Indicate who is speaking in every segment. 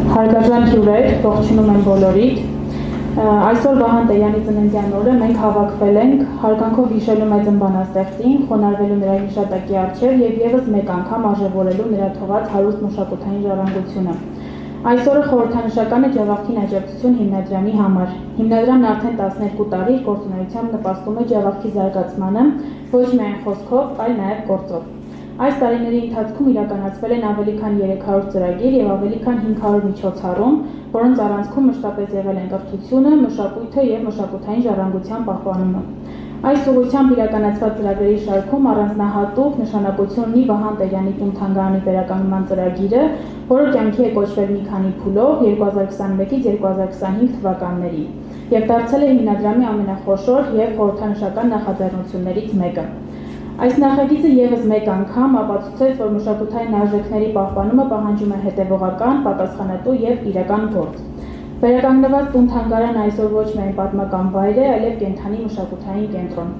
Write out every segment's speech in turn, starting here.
Speaker 1: Հարգարժան հյուրեր, ողջունում եմ բոլորիդ։ Այսօր Վահան Տերյանի ծննդյան օրը մենք հավաքվել ենք հարգանքով հիշելու մեծն բանաստեղծին, խոնարհվելու նրա հիշատակի առջև եւ եւս մեկ անգամ արժևորելու նրա թողած հարուստ մշակութային ժառանգությունը։ Այսօրը խորհրդանշական է Ջավախքին աջակցություն հիմնադրամի համար։ Հիմնադրամն արդեն 12 տարի իր գործունեությամբ նպաստում է Ջավախքի զարգացմանը, ոչ միայն խոսքով, այլ նաեւ գործով։ Այս տարիների ընթացքում իրականացվել են ավելի քան 300 ծրագիր եւ ավելի քան 500 միջոցառում, որոնց առանցքում մշտապես եղել են կրթությունը, մշակույթը եւ մշակութային ժառանգության պահպանումը։ Այս ուղղությամբ իրականացված ծրագրերի շարքում առանձնահատուկ նշանակություն ունի Վահան Տերյանի տուն-թանգարանի վերականգնման ծրագիրը, որը կյանքի է կոչվել մի քանի փուլով 2021-ից 2025 թվականներին եւ դարձել է հիմնադրամի ամենախոշոր եւ խորհրդանշական նախաձեռնություններից մեկը։ Այս նախագիծը եւս մեկ անգամ ապացուցեց, որ մշակութային արժեքների պահպանումը պահանջում է հետևողական, պատասխանատու եւ իրական գործ։ Վերականգնված տուն-թանգարանը այսօր ոչ միայն պատմական վայր է, այլև կենդանի մշակութային կենտրոն։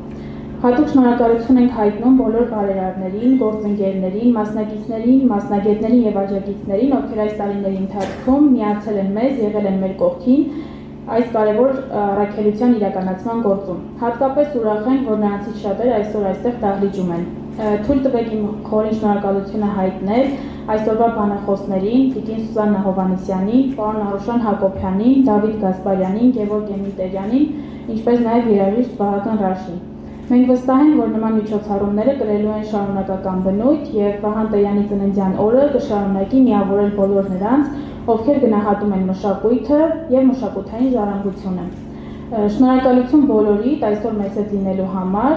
Speaker 1: Հատուկ շնորհակալություն ենք հայտնում բոլոր բարերարներին, գործընկերներին, մասնակիցներին, մասնագետներին եւ աջակիցներին, ովքեր այս տարիների ընթացքում միացել են մեզ, եղել են մեր կողքին այս կարևոր առաքելության իրականացման գործում։ Հատկապես ուրախ ենք, որ նրանցից շատերը այսօր այստեղ դահլիճում են։ Թույլ տվեք իմ խորին շնորհակալությունը հայտնել այսօրվա բանախոսներին, Տիկին Սուզաննա Հովհաննիսյանին, պարոն Արուշան Հակոբյանին, Դավիթ Գասպարյանին, Գևորգ Էմիլտերյանին, ինչպես նաև երաժիշտ Վահագն Ռաշին։ Մենք վստահ ենք, որ նման միջոցառումները կրելու են շարունակական բնույթ եւ Վահան Տերյանի ծննդյան օրը կշարունակի միավորել բոլոր նրանց, ովքեր գնահատում են մշակույթը եւ մշակութային ժառանգությունը։ Շնորհակալություն բոլորիդ այսօր մեզ հետ լինելու համար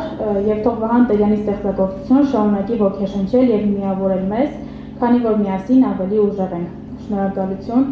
Speaker 1: եւ թող Վահան Տերյանի ստեղծագործությունը շարունակի ոգեշնչել եւ միավորել մեզ, քանի որ միասին ավելի ուժեղ ենք։ Շնորհակալություն։